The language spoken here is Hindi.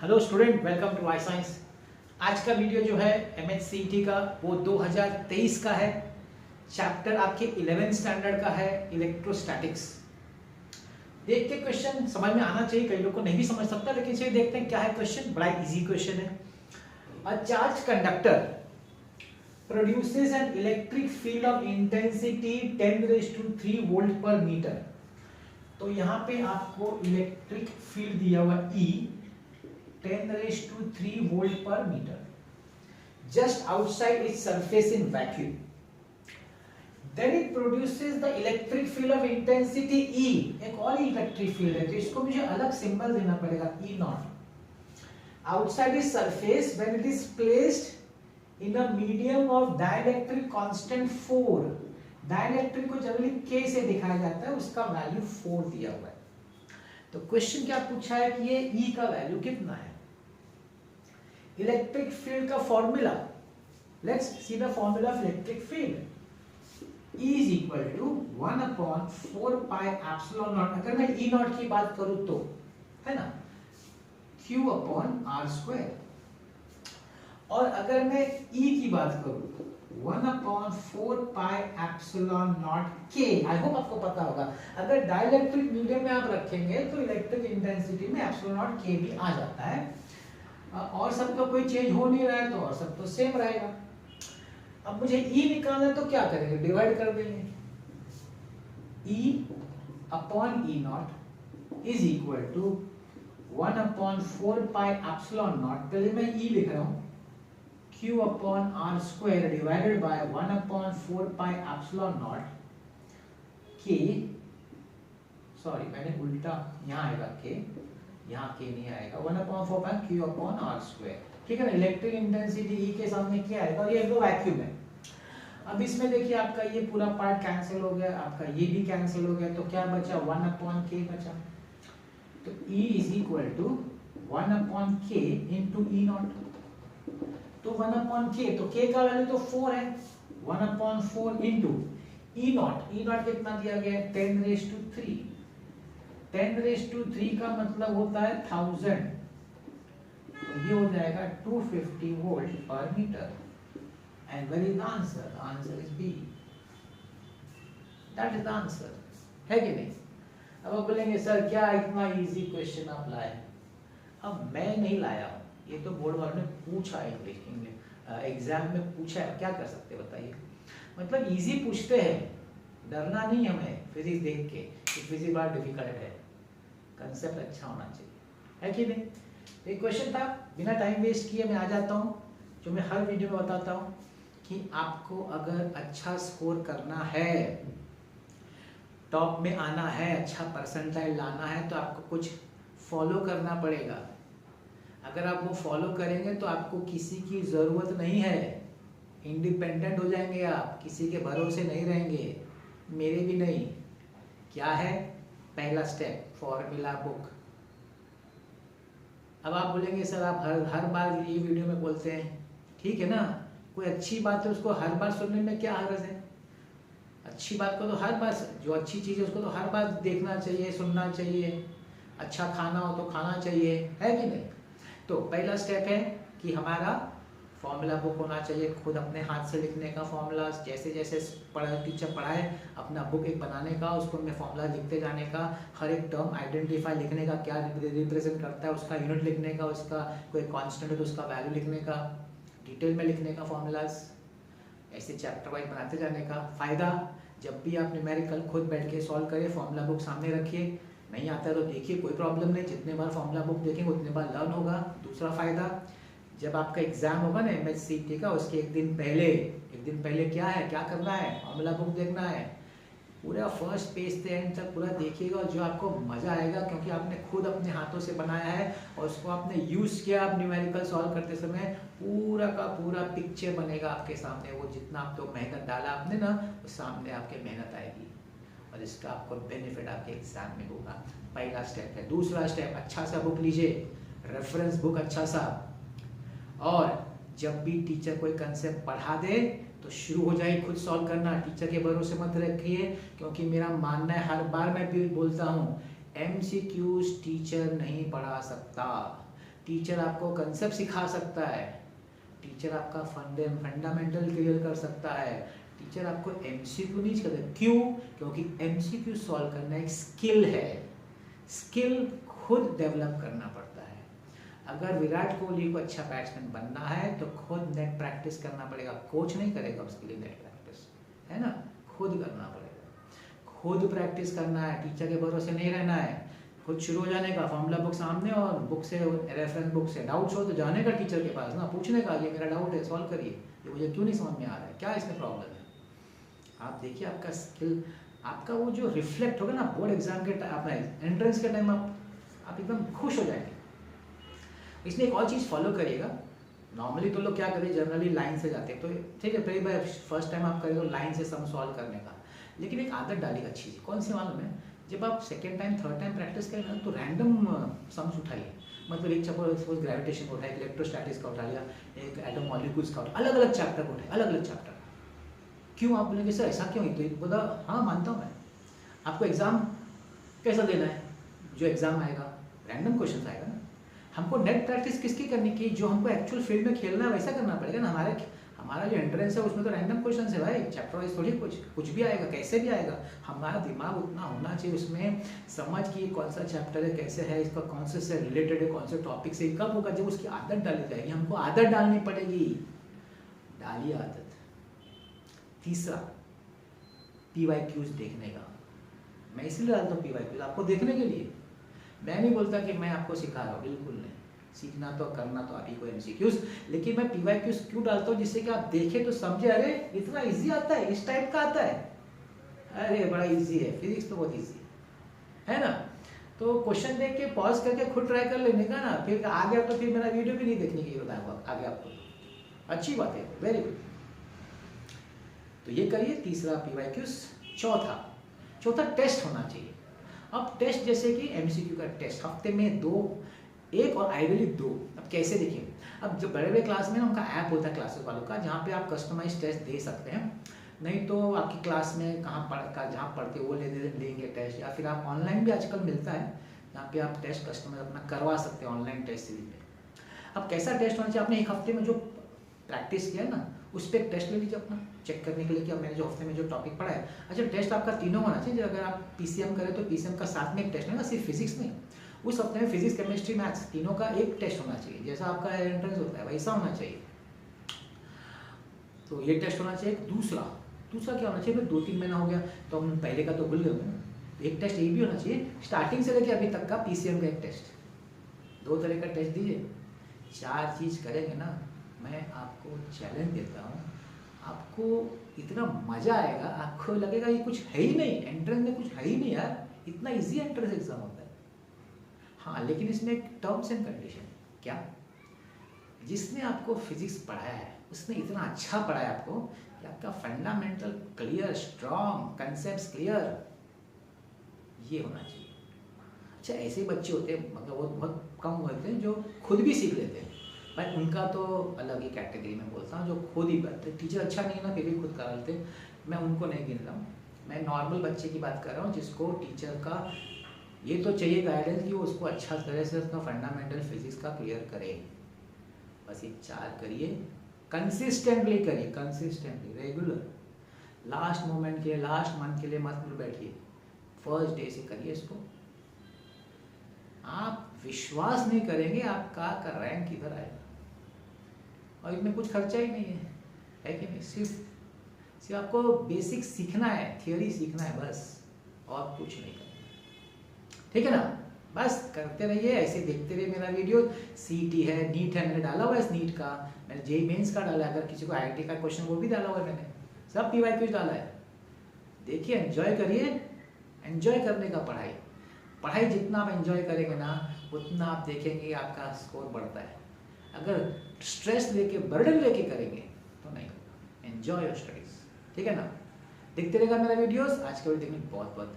Hello student, welcome to I science. आज का वीडियो जो है MHCET का वो 2023 का है। चैप्टर आपके 11th स्टैंडर्ड का है, इलेक्ट्रोस्टैटिक्स। देख के क्वेश्चन समझ में आना चाहिए, कई लोग को नहीं भी समझ सकता, लेकिन चलिए देखते हैं क्या है क्वेश्चन। बड़ा इजी क्वेश्चन है। A charge conductor produces an electric field of intensity 10⁻³ volt per metre. तो यहाँ पे आपको इलेक्ट्रिक फील्ड दिया हुआ E 10⁻³ volt per metre just outside its surface in vacuum. Then it produces the electric field of intensity E. एक और इलेक्ट्रिक फील्ड है, तो इसको मुझे अलग सिंबल देना पड़ेगा, E not. Outside its surface when it is placed in a medium of dielectric constant 4. Dielectric को जनरली K से दिखाया जाता है, उसका वैल्यू 4 दिया हुआ है। तो क्वेश्चन क्या पूछा है कि ये E का वैल्यू कितना है। इलेक्ट्रिक फील्ड का formula, let's see the formula of electric field. E is equal to 1/4πε0। अगर मैं E नॉट की बात करूं तो है ना Q/r², और अगर मैं E की बात करूं 1/4πε0K। आई होप आपको पता होगा, अगर डाइलेक्ट्रिक मीडियम में आप रखेंगे तो इलेक्ट्रिक इंटेंसिटी में ε0K भी आ जाता है, और सब तो कोई चेंज हो नहीं रहा है, तो और सब तो सेम रहेगा। अब मुझे E निकालना है तो क्या करेंगे, डिवाइड कर देंगे। E/E0 is equal to 1/4πε0। पहले मैं E लिख रहा हूं, Q/r² divided by 1/4πε0K। Sorry, मैंने उल्टा, यहाँ आएगा K, यहाँ K नहीं आएगा। 1/4πQ/r², ठीक है ना। इलेक्ट्रिक इंटेंसिटी E के सामने क्या आएगा, और ये तो वैक्यूम है। अब इसमें देखिए आपका ये पूरा पार्ट कैंसिल हो गया, आपका ये भी कैंसिल हो गया, तो क्या बचा, 1/K बचा। तो E is equal to 1/K into E0। तो 1/K, तो K का वैल्यू तो 4 है, 1/4 इंटू E0। E0 कितना दिया गया है, 10⁻³ 10⁻³ का मतलब होता है 1000, तो ये हो जाएगा 250 volt per metre. And where is the answer? The answer is B. That is the answer, है कि नहीं। अब आप बोलेंगे सर क्या इतना इजी क्वेश्चन आप लाए। अब मैं नहीं लाया हूं, ये तो बोर्ड वालों ने पूछा है, इंग्लिश एग्जाम में पूछा है, क्या कर सकते बताइए। मतलब इजी पूछते हैं, डरना नहीं हमें फिजिक्स देख के कि फिजिक्स बड़ा डिफिकल्ट है, कंसेप्ट अच्छा होना चाहिए, है कि नहीं। एक क्वेश्चन था, बिना टाइम वेस्ट किए मैं आ जाता हूँ, जो मैं हर वीडियो में बताता हूँ कि आपको अगर अच्छा स्कोर करना है, टॉप में आना है, अच्छा परसेंटाइल लाना है, तो आपको कुछ फॉलो करना पड़ेगा। अगर आप वो फॉलो करेंगे तो आपको किसी की ज़रूरत नहीं है, इंडिपेंडेंट हो जाएंगे आप, किसी के भरोसे नहीं रहेंगे, मेरे भी नहीं। क्या है पहला स्टेप, फॉर्मूला बुक। अब आप बोलेंगे सर आप हर बार ये वीडियो में बोलते हैं, ठीक है ना, कोई अच्छी बात है उसको हर बार सुनने में क्या हर्ज है। अच्छी बात को तो हर बार, जो अच्छी चीज़ है उसको तो हर बार देखना चाहिए, सुनना चाहिए। अच्छा खाना हो तो खाना चाहिए, है कि नहीं। तो पहला स्टेप है कि हमारा फॉर्मूला बुक होना चाहिए, खुद अपने हाथ से लिखने का फॉर्मूला, जैसे जैसे टीचर पढ़ाए अपना बुक एक बनाने का, उसको में फॉर्मूला लिखते जाने का, हर एक टर्म आइडेंटिफाई लिखने का, क्या रिप्रेजेंट करता है उसका यूनिट लिखने का, उसका कोई कांस्टेंट है तो उसका वैल्यू लिखने का, डिटेल में लिखने का फॉर्मूलाज, ऐसे चैप्टर वाइज बनाते जाने का। फ़ायदा, जब भी आप न्यूमेरिकल खुद बैठ के सॉल्व करें, फॉर्मूला बुक सामने रखिए, नहीं आता है तो देखिए, कोई प्रॉब्लम नहीं, जितने बार फॉर्मूला बुक देखेंगे उतने बार लर्न होगा। दूसरा फ़ायदा, जब आपका एग्जाम होगा ना MHCET का, उसके एक दिन पहले क्या है, क्या करना है, फॉर्मूला बुक देखना है। पूरा फर्स्ट पेज से एंड तक पूरा देखिएगा, जो आपको मज़ा आएगा, क्योंकि आपने खुद अपने हाथों से बनाया है और उसको आपने यूज़ किया। आप न्यूमेरिकल सॉल्व करते समय पूरा का पूरा पिक्चर बनेगा आपके सामने, वो जितना आप तो मेहनत डाला आपने ना, वो सामने आपके मेहनत आएगी, और इसका आपको बेनिफिट आपके एग्जाम में होगा। पहला स्टेप है। दूसरा स्टेप, अच्छा सा बुक लीजिए, रेफरेंस बुक अच्छा सा, और जब भी टीचर कोई कंसेप्ट पढ़ा दे तो शुरू हो जाए खुद सॉल्व करना। टीचर के भरोसे मत रखिए, क्योंकि मेरा मानना है, हर बार मैं भी बोलता हूँ, MCQs टीचर नहीं पढ़ा सकता। टीचर आपको कंसेप्ट सिखा सकता है, टीचर आपका फंडामेंटल क्लियर कर सकता है, टीचर आपको एमसीक्यू नहीं करता। क्यों? क्योंकि एमसीक्यू सॉल्व करना एक स्किल है, स्किल खुद डेवलप करना पड़ता है। अगर विराट कोहली को अच्छा बैट्समैन बनना है तो खुद नेट प्रैक्टिस करना पड़ेगा, कोच नहीं करेगा उसके लिए नेट प्रैक्टिस, है ना, खुद करना पड़ेगा, खुद प्रैक्टिस करना है, टीचर के भरोसे नहीं रहना है, खुद शुरू हो जाने का, फॉर्मूला बुक सामने और बुक से, रेफरेंस बुक से डाउट्स हो तो जाने का टीचर के पास ना, पूछने का ये मेरा डाउट है, सॉल्व करिए, ये मुझे क्यों नहीं समझ में आ रहा है, क्या इसमें प्रॉब्लम है। आप देखिए आपका स्किल, आपका वो जो रिफ्लेक्ट होगा ना बोर्ड एग्जाम के टाइम, एंट्रेंस के टाइम आप एकदम खुश हो जाएंगे। इसमें एक और चीज़ फॉलो करिएगा। नॉर्मली तो लोग क्या करें, जनरली लाइन से जाते हैं, तो ठीक है, पहली बार फर्स्ट टाइम आप करें तो लाइन से सम सॉल्व करने का, लेकिन एक आदत डालिएगा अच्छी सी, कौन सी मालूम है, जब आप second time third time practice करें ना तो रैंडम सम्स उठाइए। मतलब एक सपोज ग्रेविटेशन का उठाया, एक इलेक्ट्रोस्टैटिक्स का उठा लिया, एक एटम मॉलिक्यूल्स का, अलग अलग चैप्टर को उठाए, अलग अलग चैप्टर। क्यों? आप बोलेंगे सर ऐसा क्यों? तो बोला हाँ मानता हूँ मैं, आपको एग्जाम कैसा देना है, जो एग्जाम आएगा रैंडम क्वेश्चन आएगा ना, हमको नेट प्रैक्टिस किसकी करनी की, जो हमको एक्चुअल फील्ड में खेलना है वैसा करना पड़ेगा ना। हमारा जो एंट्रेंस है उसमें तो रैंडम क्वेश्चन है भाई, चैप्टर वाइज थोड़ी कुछ भी आएगा, कैसे भी आएगा। हमारा दिमाग उतना होना चाहिए उसमें, समझ कि कौन सा चैप्टर है, कैसे है, इसका कौन से रिलेटेड है, कौन से टॉपिक से, कब होगा, जब उसकी आदत डाली जाएगी, हमको आदत डालनी पड़ेगी, डालिए आदत। तीसरा PYQs देखने का, मैं इसलिए डालता हूँ PYQs आपको देखने के लिए, मैं नहीं बोलता कि मैं आपको सिखा रहा हूँ, बिल्कुल नहीं, सीखना तो करना तो आप ही को MCQs, लेकिन मैं PYQs क्यों डालता हूँ, जिससे कि आप देखें तो समझे, अरे इतना इजी आता है, इस टाइप का आता है, अरे बड़ा इजी है, फिजिक्स तो बहुत इजी है ना। तो क्वेश्चन देख के पॉज करके खुद ट्राई कर लेने का ना, फिर आ गया तो फिर मेरा वीडियो भी नहीं देखने की जरूरत है आगे आपको, अच्छी बात है, वेरी गुड। तो ये करिए, तीसरा PYQs। चौथा टेस्ट होना चाहिए। अब टेस्ट जैसे कि MCQ का टेस्ट हफ्ते में 2, 1 और आइडियली 2। अब कैसे देखिए, अब जो बड़े बड़े क्लास में ना उनका ऐप होता है क्लासेस वालों का, जहाँ पे आप कस्टमाइज टेस्ट दे सकते हैं, नहीं तो आपकी क्लास में जहाँ पढ़ते वो लेंगे टेस्ट, या फिर आप ऑनलाइन भी आजकल मिलता है जहाँ पे आप टेस्ट कस्टमाइज अपना करवा सकते हैं ऑनलाइन टेस्ट सीरीज में। अब कैसा टेस्ट होना चाहिए, आपने एक हफ्ते में जो प्रैक्टिस किया ना उस पर एक टेस्ट ले लीजिए अपना, चेक करने के लिए कि अब मैंने जो हफ्ते में जो टॉपिक पढ़ा है। अच्छा, टेस्ट आपका तीनों होना चाहिए, अगर आप PCM करें तो PCM का साथ में एक टेस्ट है ना, सिर्फ फिजिक्स नहीं, उस हफ्ते में फिजिक्स केमिस्ट्री मैथ्स तीनों का एक टेस्ट होना चाहिए, जैसा आपका एंट्रेंस होता है वैसा होना चाहिए। तो ये टेस्ट होना चाहिए। दूसरा क्या होना चाहिए, 2-3 महीना हो गया तो हम पहले का तो भूल गए ना, एक टेस्ट ये भी होना चाहिए, स्टार्टिंग से लेकर अभी तक का PCM का एक टेस्ट, 2 तरह का टेस्ट दीजिए। 4 चीज़ करेंगे ना, मैं आपको चैलेंज देता हूँ, आपको इतना मजा आएगा, आपको लगेगा ये कुछ है ही नहीं, एंट्रेंस में कुछ है ही नहीं यार, इतना इजी एंट्रेंस एग्जाम होता है। हाँ, लेकिन इसमें एक टर्म्स एंड कंडीशन, क्या, जिसने आपको फिजिक्स पढ़ाया है उसने इतना अच्छा पढ़ाया आपको कि आपका fundamental clear, strong, concept clear, ये होना चाहिए। अच्छा, ऐसे बच्चे होते हैं, मतलब वो बहुत कम होते हैं जो खुद भी सीख लेते हैं, भाई उनका तो अलग ही कैटेगरी में बोलता हूँ, जो खुद ही पढ़ते, टीचर अच्छा नहीं ना फिर भी खुद करा लेते, मैं उनको नहीं गिन रहा हूँ, मैं नॉर्मल बच्चे की बात कर रहा हूँ जिसको टीचर का ये तो चाहिए गाइडेंस कि वो उसको अच्छा तरह से उसका फंडामेंटल फिजिक्स का क्लियर करे। बस ये 4 करिए, कंसिस्टेंटली करिए, कंसिस्टेंटली रेगुलर, लास्ट मोमेंट के लिए, लास्ट मंथ के लिए मत बैठिए, फर्स्ट डे से करिए इसको। आप विश्वास नहीं करेंगे आपका रैंक किधर आएगा, और इसमें कुछ खर्चा ही नहीं है कि नहीं, सिर्फ आपको बेसिक सीखना है, थियोरी सीखना है बस, और कुछ नहीं करना, ठीक है ना। बस करते रहिए, ऐसे देखते रहिए मेरा वीडियो। CET है, नीट है, मैंने डाला हुआ है, नीट का मैंने JEE मेंस का डाला है, अगर किसी को IIT का क्वेश्चन वो भी डाला हुआ है मैंने, सब PYQs डाला है। देखिए, एंजॉय करिए, एंजॉय करने का पढ़ाई जितना आप एंजॉय करेंगे ना उतना आप देखेंगे आपका स्कोर बढ़ता है। अगर स्ट्रेस लेके, बर्डन लेके करेंगे तो नहीं होगा। एंजॉय योर स्टडीज, ठीक है ना। देखते रहेगा मेरा वीडियोस। आज के वीडियो देखने बहुत बहुत